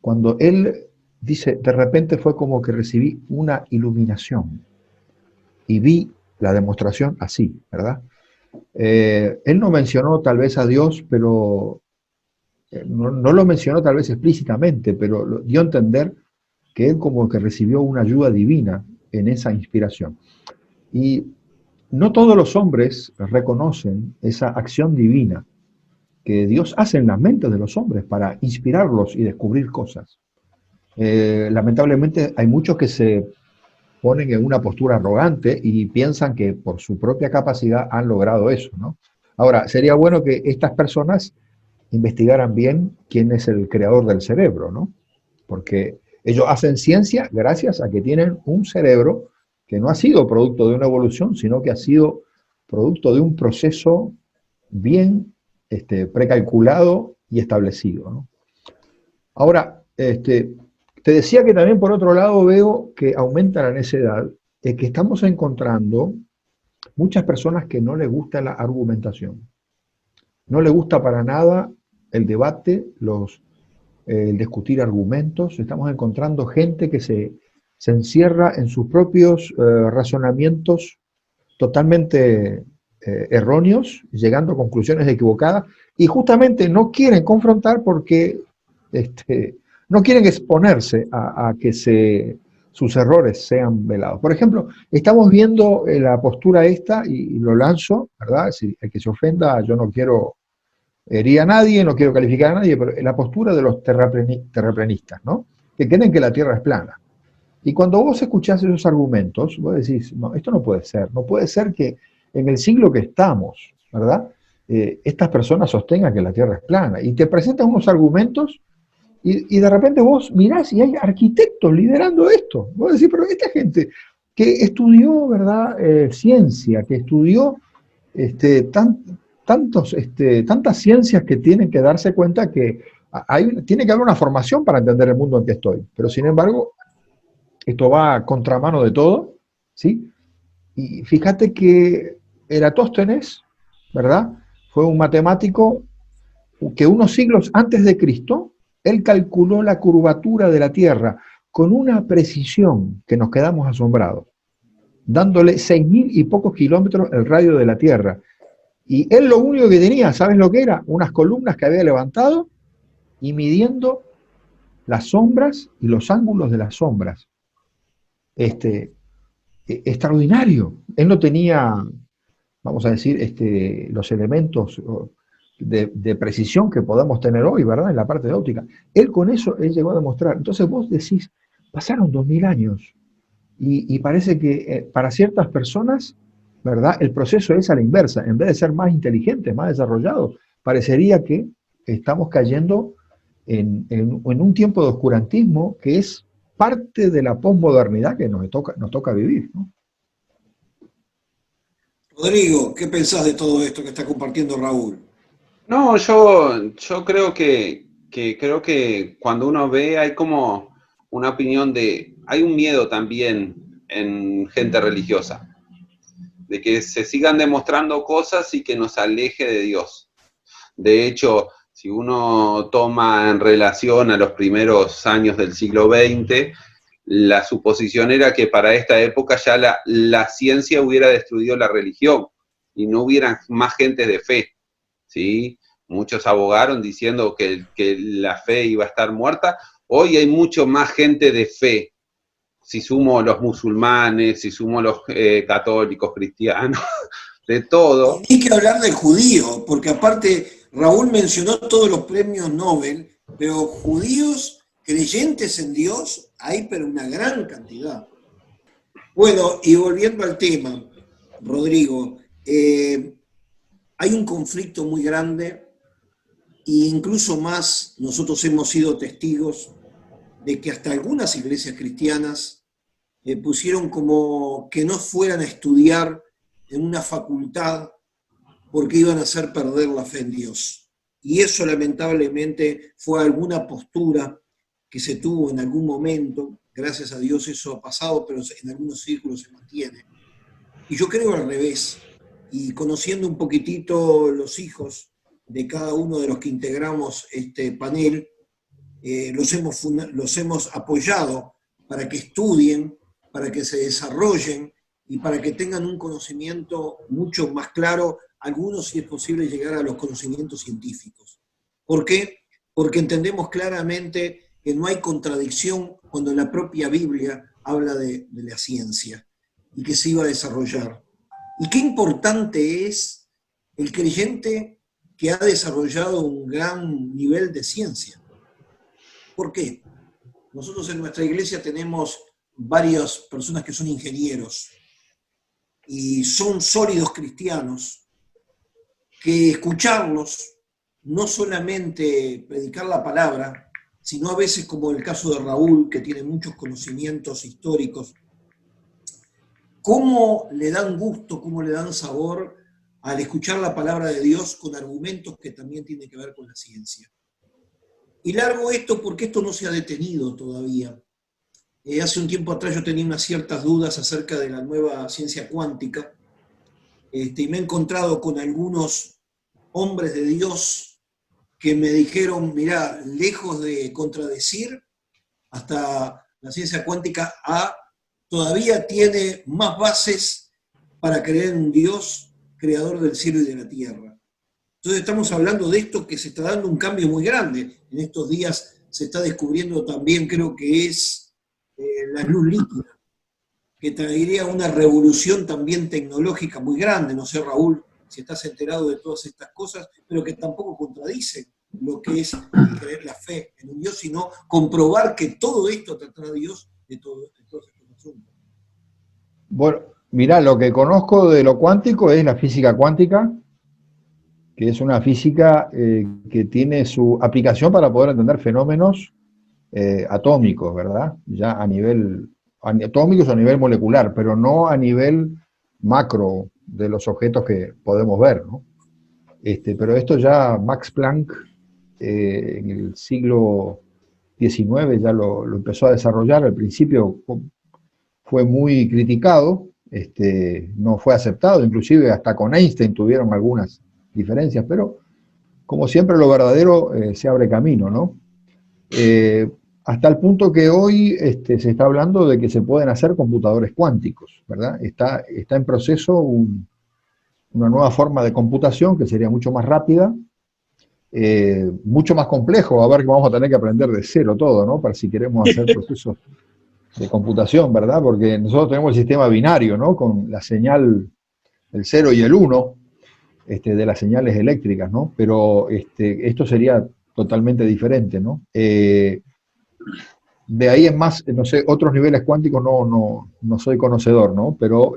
Cuando él dice, de repente fue como que recibí una iluminación. Y vi la demostración así, ¿verdad? Él no mencionó tal vez a Dios, pero no lo mencionó tal vez explícitamente, pero dio a entender que él como que recibió una ayuda divina en esa inspiración. Y no todos los hombres reconocen esa acción divina que Dios hace en las mentes de los hombres para inspirarlos y descubrir cosas. Lamentablemente hay muchos que se ponen en una postura arrogante y piensan que por su propia capacidad han logrado eso, ¿no? Ahora, sería bueno que estas personas investigaran bien quién es el creador del cerebro, ¿no? Porque ellos hacen ciencia gracias a que tienen un cerebro que no ha sido producto de una evolución, sino que ha sido producto de un proceso bien precalculado y establecido, ¿no? Ahora, te decía que también por otro lado veo que aumenta la necedad, que estamos encontrando muchas personas que no les gusta la argumentación. No les gusta para nada el debate, el discutir argumentos. Estamos encontrando gente que se encierra en sus propios razonamientos totalmente erróneos, llegando a conclusiones equivocadas, y justamente no quieren confrontar porque no quieren exponerse a que sus errores sean velados. Por ejemplo, estamos viendo la postura esta, y lo lanzo, ¿verdad? Si el que se ofenda, yo no quiero herir a nadie, no quiero calificar a nadie, pero la postura de los terraplanistas, ¿no? Que creen que la Tierra es plana. Y cuando vos escuchás esos argumentos, vos decís, no, esto no puede ser que en el siglo que estamos, ¿verdad? Estas personas sostengan que la Tierra es plana, y te presentan unos argumentos. Y de repente vos mirás y hay arquitectos liderando esto. Vos decís, pero esta gente que estudió, ¿verdad?, ciencia, que estudió tantas ciencias, que tienen que darse cuenta que tiene que haber una formación para entender el mundo en que estoy. Pero sin embargo, esto va a contramano de todo, ¿sí? Y fíjate que Eratóstenes, ¿verdad?, fue un matemático que unos siglos antes de Cristo, él calculó la curvatura de la Tierra con una precisión que nos quedamos asombrados, dándole 6.000 y pocos kilómetros el radio de la Tierra. Y él lo único que tenía, ¿sabes lo que era? Unas columnas que había levantado y midiendo las sombras y los ángulos de las sombras. Extraordinario. Él no tenía, vamos a decir, los elementos de precisión que podamos tener hoy, ¿verdad? En la parte de óptica. Él con eso, él llegó a demostrar. Entonces vos decís, pasaron 2000 años y parece que para ciertas personas, ¿verdad? El proceso es a la inversa. En vez de ser más inteligentes, más desarrollados, parecería que estamos cayendo en un tiempo de oscurantismo que es parte de la posmodernidad que nos toca vivir, ¿no? Rodrigo, ¿qué pensás de todo esto que está compartiendo Raúl? No, yo creo que cuando uno ve hay como una opinión hay un miedo también en gente religiosa, de que se sigan demostrando cosas y que nos aleje de Dios. De hecho, si uno toma en relación a los primeros años del siglo XX, la suposición era que para esta época ya la ciencia hubiera destruido la religión y no hubiera más gente de fe, ¿sí? Muchos abogaron diciendo que la fe iba a estar muerta. Hoy hay mucho más gente de fe, si sumo los musulmanes, si sumo los católicos, cristianos, de todo. Hay que hablar del judío, porque aparte Raúl mencionó todos los premios Nobel, pero judíos creyentes en Dios hay, pero una gran cantidad. Bueno, y volviendo al tema, Rodrigo, hay un conflicto muy grande e incluso más nosotros hemos sido testigos de que hasta algunas iglesias cristianas pusieron como que no fueran a estudiar en una facultad porque iban a hacer perder la fe en Dios. Y eso lamentablemente fue alguna postura que se tuvo en algún momento. Gracias a Dios eso ha pasado, pero en algunos círculos se mantiene. Y yo creo al revés. Y conociendo un poquitito los hijos de cada uno de los que integramos este panel, los hemos apoyado para que estudien, para que se desarrollen y para que tengan un conocimiento mucho más claro, algunos si es posible llegar a los conocimientos científicos. ¿Por qué? Porque entendemos claramente que no hay contradicción cuando la propia Biblia habla de la ciencia y que se iba a desarrollar. Y qué importante es el creyente que ha desarrollado un gran nivel de ciencia. ¿Por qué? Nosotros en nuestra iglesia tenemos varias personas que son ingenieros y son sólidos cristianos, que escucharlos, no solamente predicar la palabra, sino a veces como el caso de Raúl, que tiene muchos conocimientos históricos, cómo le dan gusto, cómo le dan sabor al escuchar la palabra de Dios con argumentos que también tienen que ver con la ciencia. Y largo esto porque esto no se ha detenido todavía. Hace un tiempo atrás yo tenía unas ciertas dudas acerca de la nueva ciencia cuántica, y me he encontrado con algunos hombres de Dios que me dijeron, mirá, lejos de contradecir, hasta la ciencia cuántica todavía tiene más bases para creer en un Dios creador del cielo y de la tierra. Entonces estamos hablando de esto que se está dando un cambio muy grande. En estos días se está descubriendo también, creo que es la luz líquida, que traería una revolución también tecnológica muy grande. No sé, Raúl, si estás enterado de todas estas cosas, pero que tampoco contradice lo que es creer la fe en un Dios, sino comprobar que todo esto tratará a Dios de todos estos asuntos. Bueno, mirá, lo que conozco de lo cuántico es la física cuántica, que es una física que tiene su aplicación para poder entender fenómenos atómicos, ¿verdad? Ya a nivel atómicos o a nivel molecular, pero no a nivel macro de los objetos que podemos ver, ¿no? Pero esto ya Max Planck en el siglo XIX ya lo empezó a desarrollar. Al principio fue muy criticado, no fue aceptado, inclusive hasta con Einstein tuvieron algunas diferencias, pero como siempre lo verdadero se abre camino, ¿no? Hasta el punto que hoy se está hablando de que se pueden hacer computadores cuánticos, ¿verdad? Está en proceso una nueva forma de computación que sería mucho más rápida, mucho más complejo, a ver que vamos a tener que aprender de cero todo, ¿no? Para si queremos hacer procesos de computación, ¿verdad? Porque nosotros tenemos el sistema binario, ¿no? Con la señal, el 0 y el 1, de las señales eléctricas, ¿no? Pero esto sería totalmente diferente, ¿no? De ahí en más, no sé, otros niveles cuánticos no soy conocedor, ¿no? Pero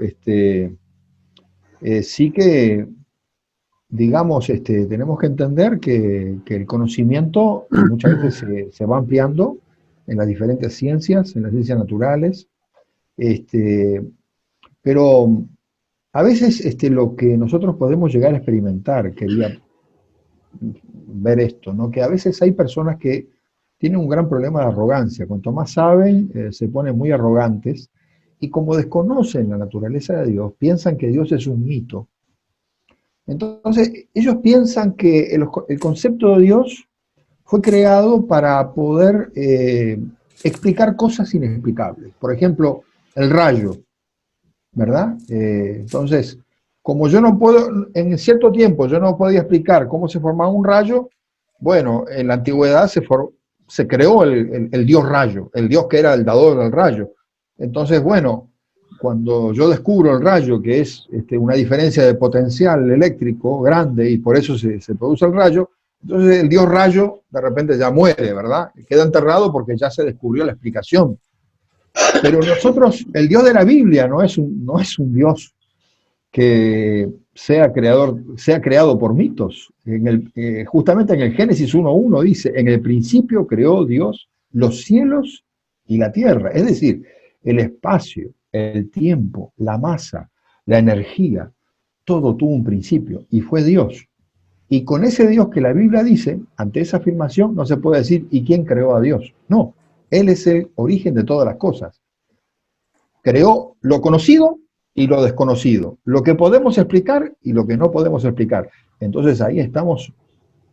sí que, digamos, tenemos que entender que el conocimiento muchas veces se va ampliando en las diferentes ciencias, en las ciencias naturales, pero a veces lo que nosotros podemos llegar a experimentar, quería ver esto, ¿no? Que a veces hay personas que tienen un gran problema de arrogancia. Cuanto más saben, se ponen muy arrogantes y como desconocen la naturaleza de Dios, piensan que Dios es un mito. Entonces, ellos piensan que el concepto de Dios fue creado para poder explicar cosas inexplicables. Por ejemplo, el rayo, ¿verdad? Entonces, como yo no puedo, en cierto tiempo yo no podía explicar cómo se formaba un rayo, bueno, en la antigüedad se creó el dios rayo, el dios que era el dador del rayo. Entonces, bueno, cuando yo descubro el rayo, que es una diferencia de potencial eléctrico grande y por eso se produce el rayo, entonces el dios rayo de repente ya muere, ¿verdad? Queda enterrado porque ya se descubrió la explicación. Pero nosotros, el Dios de la Biblia no es un Dios que sea creado por mitos. Justamente en el Génesis 1:1 dice, en el principio creó Dios los cielos y la tierra, es decir, el espacio, el tiempo, la masa, la energía, todo tuvo un principio y fue Dios. Y con ese Dios que la Biblia dice, ante esa afirmación no se puede decir, ¿y quién creó a Dios? No, Él es el origen de todas las cosas. Creó lo conocido y lo desconocido, lo que podemos explicar y lo que no podemos explicar. Entonces ahí estamos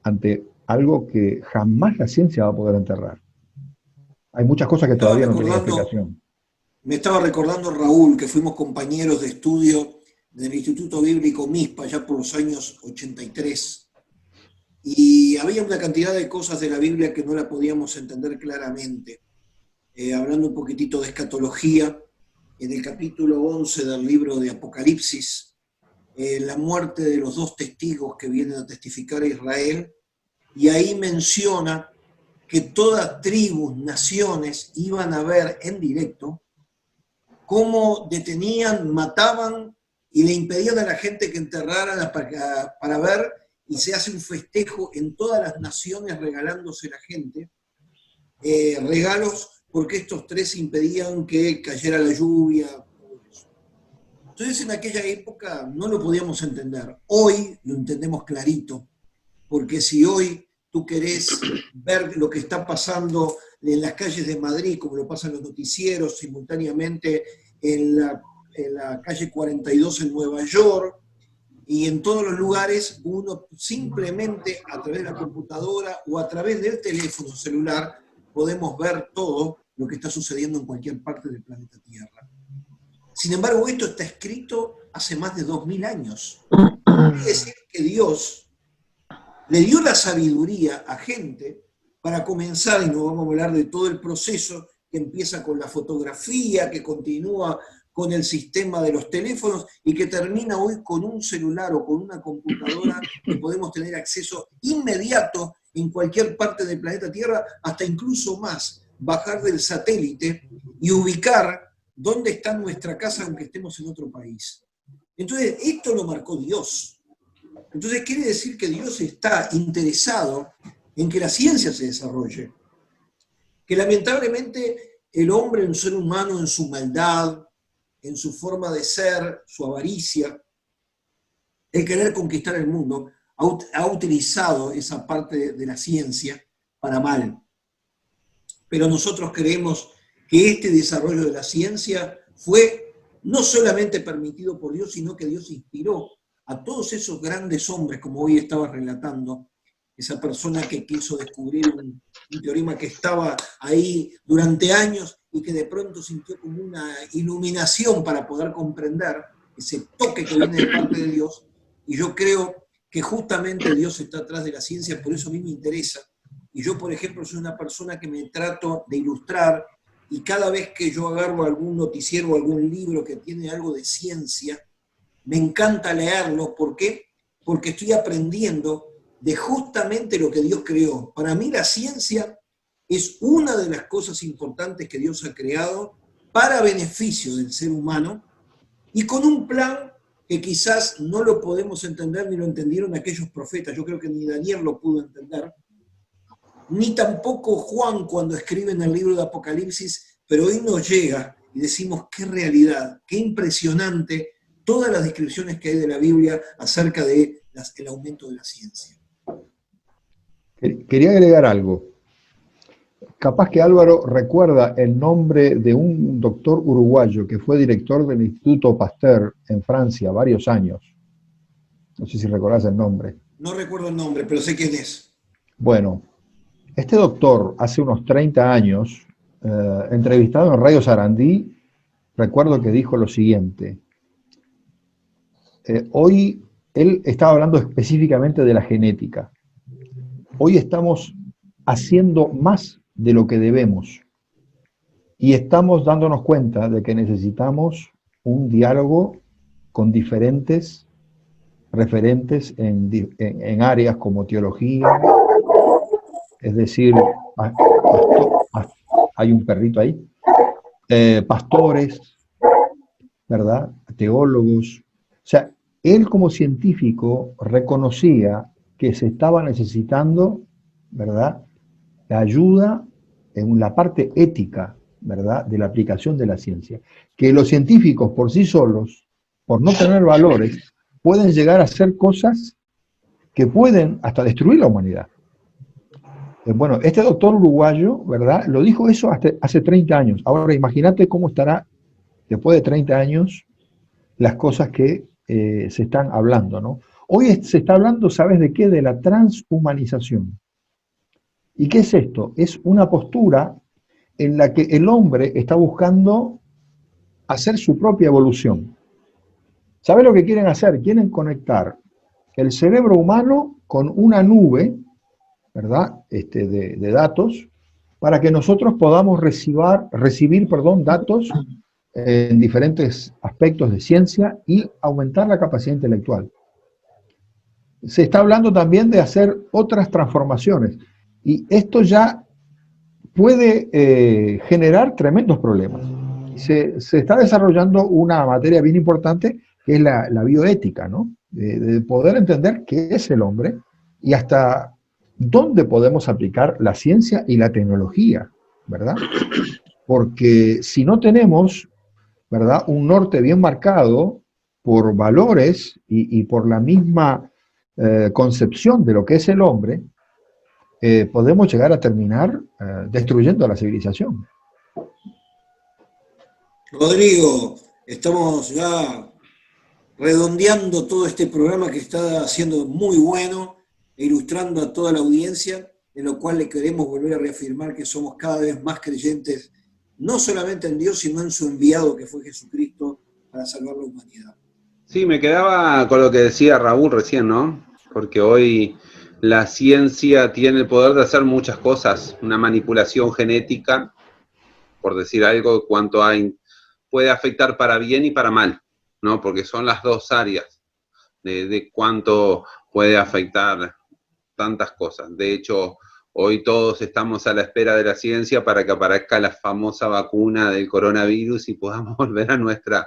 ante algo que jamás la ciencia va a poder enterrar. Hay muchas cosas que todavía no tienen explicación. Me estaba recordando Raúl, que fuimos compañeros de estudio del Instituto Bíblico MISPA, ya por los años 83. Y había una cantidad de cosas de la Biblia que no la podíamos entender claramente. Hablando un poquitito de escatología, en el capítulo 11 del libro de Apocalipsis, la muerte de los dos testigos que vienen a testificar a Israel, y ahí menciona que todas tribus, naciones iban a ver en directo cómo detenían, mataban y le impedían a la gente que enterraran para ver, y se hace un festejo en todas las naciones regalándose a la gente regalos, porque estos tres impedían que cayera la lluvia. Entonces en aquella época no lo podíamos entender. Hoy lo entendemos clarito, porque si hoy tú querés ver lo que está pasando en las calles de Madrid, como lo pasan los noticieros simultáneamente en la calle 42 en Nueva York, y en todos los lugares, uno simplemente a través de la computadora o a través del teléfono celular podemos ver todo lo que está sucediendo en cualquier parte del planeta Tierra. Sin embargo, esto está escrito hace más de 2000 años. Quiere decir que Dios le dio la sabiduría a gente para comenzar, y no vamos a hablar de todo el proceso que empieza con la fotografía, que continúa con el sistema de los teléfonos y que termina hoy con un celular o con una computadora que podemos tener acceso inmediato en cualquier parte del planeta Tierra, hasta incluso más, bajar del satélite y ubicar dónde está nuestra casa aunque estemos en otro país. Entonces, esto lo marcó Dios. Entonces, quiere decir que Dios está interesado en que la ciencia se desarrolle. Que lamentablemente el hombre, un ser humano, en su maldad, en su forma de ser, su avaricia, el querer conquistar el mundo, ha utilizado esa parte de la ciencia para mal. Pero nosotros creemos que este desarrollo de la ciencia fue no solamente permitido por Dios, sino que Dios inspiró a todos esos grandes hombres, como hoy estaba relatando, esa persona que quiso descubrir un teorema que estaba ahí durante años y que de pronto sintió como una iluminación para poder comprender ese toque que viene de parte de Dios. Y yo creo que justamente Dios está atrás de la ciencia, por eso a mí me interesa. Y yo, por ejemplo, soy una persona que me trato de ilustrar, y cada vez que yo agarro algún noticiero o algún libro que tiene algo de ciencia, me encanta leerlo. ¿Por qué? Porque estoy aprendiendo de justamente lo que Dios creó. Para mí la ciencia es una de las cosas importantes que Dios ha creado para beneficio del ser humano, y con un plan que quizás no lo podemos entender ni lo entendieron aquellos profetas. Yo creo que ni Daniel lo pudo entender, ni tampoco Juan cuando escribe en el libro de Apocalipsis, pero hoy nos llega y decimos qué realidad, qué impresionante todas las descripciones que hay de la Biblia acerca del aumento de la ciencia. Quería agregar algo. Capaz que Álvaro recuerda el nombre de un doctor uruguayo que fue director del Instituto Pasteur en Francia varios años. No sé si recordás el nombre. No recuerdo el nombre, pero sé quién es. Bueno, este doctor hace unos 30 años, entrevistado en Radio Sarandí, recuerdo que dijo lo siguiente. Hoy él estaba hablando específicamente de la genética. Hoy estamos haciendo más de lo que debemos y estamos dándonos cuenta de que necesitamos un diálogo con diferentes referentes en áreas como teología, es decir, hay un perrito ahí, pastores, ¿verdad? Teólogos. O sea, él como científico reconocía que se estaba necesitando, ¿verdad?, la ayuda en la parte ética, ¿verdad?, de la aplicación de la ciencia. Que los científicos por sí solos, por no tener valores, pueden llegar a hacer cosas que pueden hasta destruir la humanidad. Bueno, este doctor uruguayo, ¿verdad?, lo dijo eso hace 30 años. Ahora imagínate cómo estará después de 30 años las cosas que se están hablando, ¿no? Hoy se está hablando, ¿sabes de qué? De la transhumanización. ¿Y qué es esto? Es una postura en la que el hombre está buscando hacer su propia evolución. ¿Sabes lo que quieren hacer? Quieren conectar el cerebro humano con una nube, ¿verdad?, de datos, para que nosotros podamos recibir datos en diferentes aspectos de ciencia y aumentar la capacidad intelectual. Se está hablando también de hacer otras transformaciones, y esto ya puede generar tremendos problemas. Se está desarrollando una materia bien importante, que es la bioética, ¿no? De poder entender qué es el hombre y hasta dónde podemos aplicar la ciencia y la tecnología, ¿verdad? Porque si no tenemos, ¿verdad?, un norte bien marcado por valores y por la misma concepción de lo que es el hombre, podemos llegar a terminar destruyendo a la civilización. Rodrigo, estamos ya redondeando todo este programa que está siendo muy bueno e ilustrando a toda la audiencia, en lo cual le queremos volver a reafirmar que somos cada vez más creyentes, no solamente en Dios, sino en su enviado que fue Jesucristo para salvar la humanidad. Sí, me quedaba con lo que decía Raúl recién, ¿no? Porque hoy la ciencia tiene el poder de hacer muchas cosas, una manipulación genética, por decir algo, puede afectar para bien y para mal, ¿no? Porque son las dos áreas de cuánto puede afectar tantas cosas. De hecho, hoy todos estamos a la espera de la ciencia para que aparezca la famosa vacuna del coronavirus y podamos volver a nuestra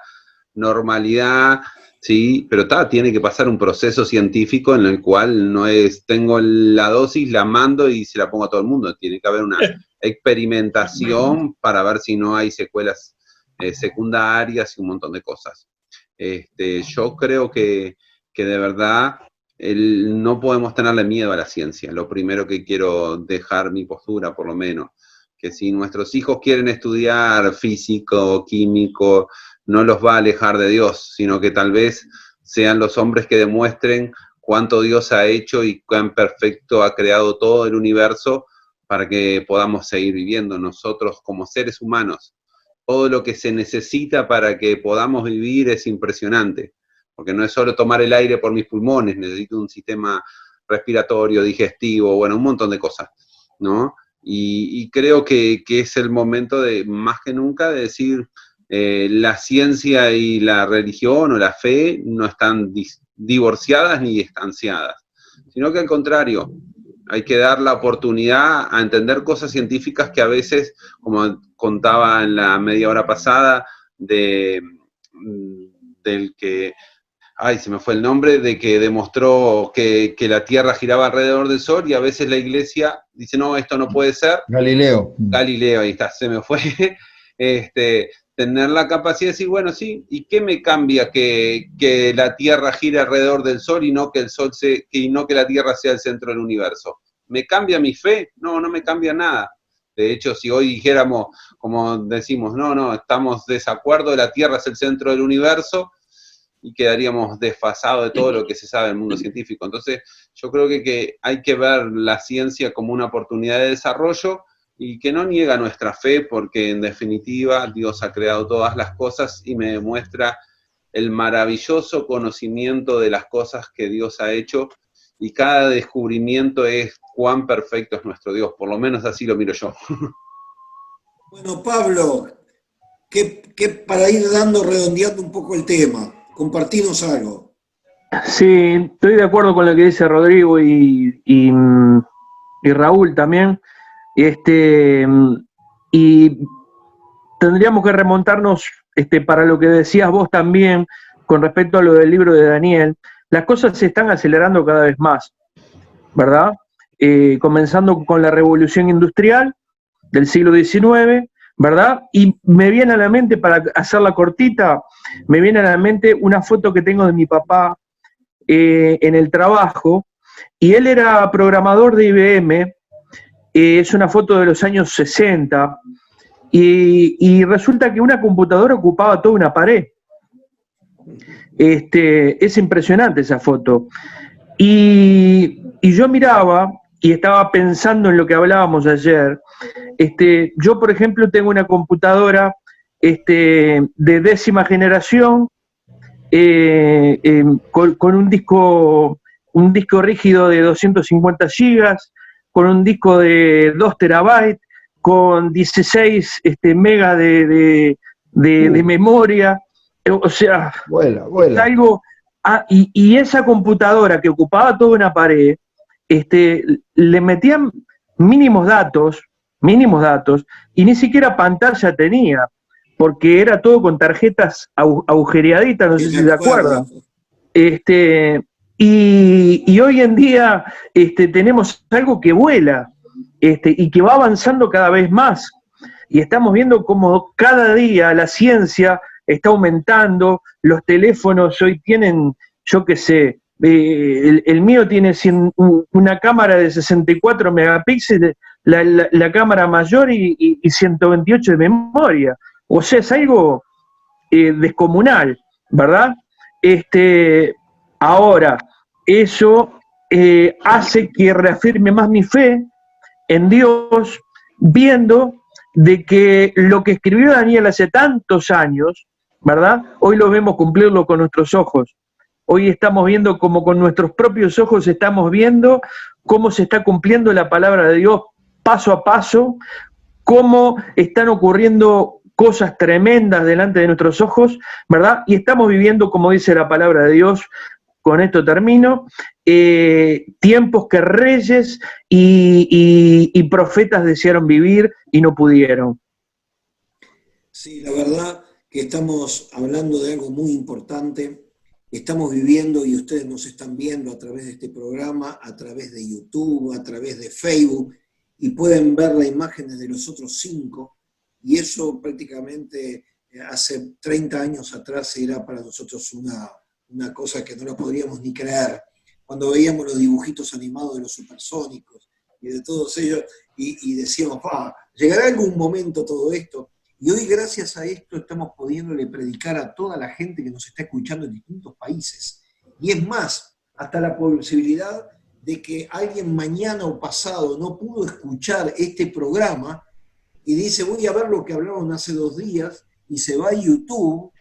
normalidad, sí, pero tiene que pasar un proceso científico en el cual no es, tengo la dosis, la mando y se la pongo a todo el mundo. Tiene que haber una experimentación para ver si no hay secuelas secundarias y un montón de cosas. Yo creo que de verdad no podemos tenerle miedo a la ciencia. Lo primero que quiero dejar mi postura, por lo menos, que si nuestros hijos quieren estudiar físico, químico, no los va a alejar de Dios, sino que tal vez sean los hombres que demuestren cuánto Dios ha hecho y cuán perfecto ha creado todo el universo para que podamos seguir viviendo nosotros como seres humanos. Todo lo que se necesita para que podamos vivir es impresionante, porque no es solo tomar el aire por mis pulmones, necesito un sistema respiratorio, digestivo, bueno, un montón de cosas, ¿no? Y creo que es el momento de, más que nunca, de decir, la ciencia y la religión o la fe no están divorciadas ni distanciadas, sino que al contrario, hay que dar la oportunidad a entender cosas científicas que a veces, como contaba en la media hora pasada, del que, ay, se me fue el nombre, de que demostró que la Tierra giraba alrededor del Sol, y a veces la Iglesia dice, no, esto no puede ser. Galileo. Galileo, ahí está, se me fue. Tener la capacidad de decir, bueno, sí, ¿y qué me cambia que la Tierra gire alrededor del Sol y no que el Sol y no que la Tierra sea el centro del universo? ¿Me cambia mi fe? No, no me cambia nada. De hecho, si hoy dijéramos, como decimos, no, estamos desacuerdo, la Tierra es el centro del universo, y quedaríamos desfasados de todo lo que se sabe del mundo científico. Entonces, yo creo que hay que ver la ciencia como una oportunidad de desarrollo, y que no niega nuestra fe, porque en definitiva Dios ha creado todas las cosas y me demuestra el maravilloso conocimiento de las cosas que Dios ha hecho, y cada descubrimiento es cuán perfecto es nuestro Dios, por lo menos así lo miro yo. Bueno, Pablo, para ir redondeando un poco el tema, compartinos algo. Sí, estoy de acuerdo con lo que dice Rodrigo y Raúl también. Y tendríamos que remontarnos para lo que decías vos también con respecto a lo del libro de Daniel. Las cosas se están acelerando cada vez más, ¿verdad? Comenzando con la revolución industrial del siglo XIX, ¿verdad? Y me viene a la mente, para hacerla cortita, me viene a la mente una foto que tengo de mi papá en el trabajo, y él era programador de IBM. Es una foto de los años 60, y resulta que una computadora ocupaba toda una pared. Es impresionante esa foto. Y yo miraba y estaba pensando en lo que hablábamos ayer. Yo, por ejemplo, tengo una computadora de 10ª generación, con un disco rígido de 250 gigas, con un disco de 2 terabytes, con 16 megas de memoria. O sea, vuela. es algo. Y esa computadora que ocupaba toda una pared, le metían mínimos datos, y ni siquiera pantalla tenía, porque era todo con tarjetas agujereaditas, no sé si se acuerdan. Y hoy en día tenemos algo que vuela, y que va avanzando cada vez más, y estamos viendo cómo cada día la ciencia está aumentando. Los teléfonos hoy tienen, yo qué sé, el mío tiene una cámara de 64 megapíxeles, la cámara mayor, y 128 de memoria. O sea, es algo descomunal, ¿verdad? Ahora, eso hace que reafirme más mi fe en Dios, viendo de que lo que escribió Daniel hace tantos años, ¿verdad? Hoy lo vemos cumplirlo con nuestros ojos. Hoy estamos viendo como con nuestros propios ojos estamos viendo cómo se está cumpliendo la palabra de Dios paso a paso, cómo están ocurriendo cosas tremendas delante de nuestros ojos, ¿verdad? Y estamos viviendo, como dice la palabra de Dios, con esto termino, tiempos que reyes y profetas desearon vivir y no pudieron. Sí, la verdad que estamos hablando de algo muy importante. Estamos viviendo, y ustedes nos están viendo a través de este programa, a través de YouTube, a través de Facebook, y pueden ver las imágenes de los otros 5, y eso prácticamente hace 30 años atrás era para nosotros una cosa que no la podríamos ni creer, cuando veíamos los dibujitos animados de los supersónicos y de todos ellos, y decíamos, ¿llegará algún momento todo esto? Y hoy, gracias a esto, estamos pudiéndole predicar a toda la gente que nos está escuchando en distintos países. Y es más, hasta la posibilidad de que alguien mañana o pasado no pudo escuchar este programa y dice, voy a ver lo que hablaron hace 2 días, y se va a YouTube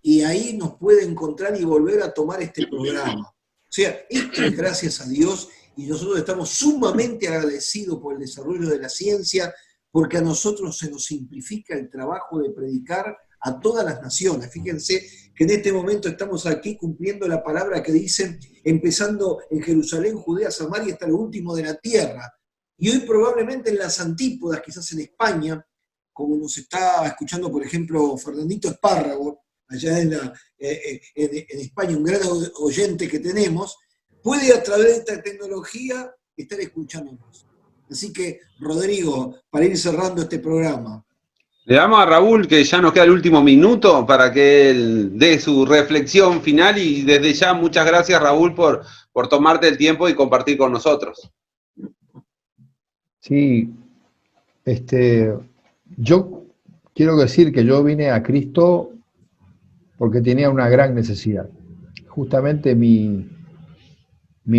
y ahí nos puede encontrar y volver a tomar este programa. O sea, esto es gracias a Dios, y nosotros estamos sumamente agradecidos por el desarrollo de la ciencia, porque a nosotros se nos simplifica el trabajo de predicar a todas las naciones. Fíjense que en este momento estamos aquí cumpliendo la palabra que dicen, empezando en Jerusalén, Judea, Samaria, hasta lo último de la tierra. Y hoy probablemente en las antípodas, quizás en España, como nos está escuchando, por ejemplo, Fernandito Espárrago, allá en España, un gran oyente que tenemos, puede a través de esta tecnología estar escuchándonos. Así que, Rodrigo, para ir cerrando este programa. Le damos a Raúl, que ya nos queda el último minuto, para que él dé su reflexión final, y desde ya muchas gracias, Raúl, por tomarte el tiempo y compartir con nosotros. Sí, yo quiero decir que yo vine a Cristo porque tenía una gran necesidad. Justamente mi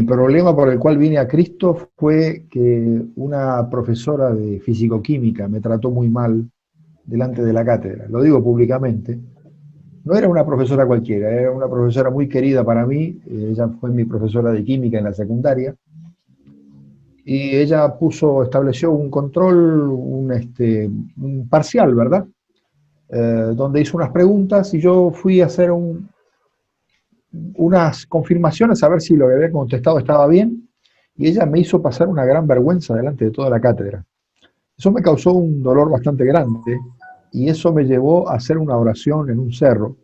problema por el cual vine a Cristo fue que una profesora de fisicoquímica me trató muy mal delante de la cátedra. Lo digo públicamente. No era una profesora cualquiera, era una profesora muy querida para mí. Ella fue mi profesora de química en la secundaria. Y ella estableció un control, un parcial, ¿verdad? Donde hizo unas preguntas y yo fui a hacer unas confirmaciones a ver si lo que había contestado estaba bien, y ella me hizo pasar una gran vergüenza delante de toda la cátedra. Eso me causó un dolor bastante grande, y eso me llevó a hacer una oración en un cerro.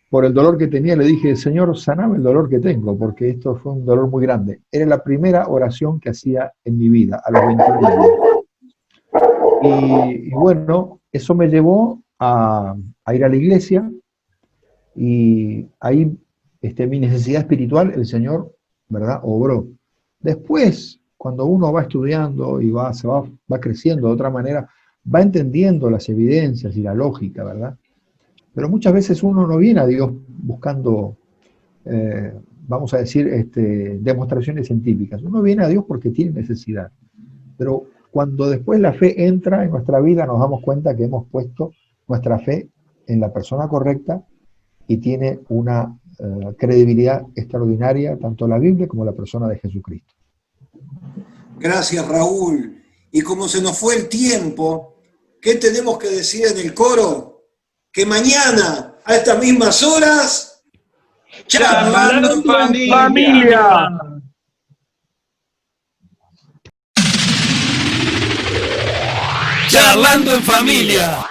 Por el dolor que tenía le dije, Señor, saname el dolor que tengo, porque esto fue un dolor muy grande. Era la primera oración que hacía en mi vida, a los 21 años. Y bueno, eso me llevó a ir a la iglesia, y ahí mi necesidad espiritual, el Señor, ¿verdad?, obró. Después, cuando uno va estudiando y se va creciendo de otra manera, va entendiendo las evidencias y la lógica, ¿verdad? Pero muchas veces uno no viene a Dios buscando, vamos a decir, demostraciones científicas. Uno viene a Dios porque tiene necesidad. Pero cuando después la fe entra en nuestra vida, nos damos cuenta que hemos puesto nuestra fe en la persona correcta, y tiene una credibilidad extraordinaria, tanto la Biblia como la persona de Jesucristo. Gracias, Raúl. Y como se nos fue el tiempo, ¿qué tenemos que decir en el coro? Que mañana, a estas mismas horas, Charlando en familia. Charlando en familia.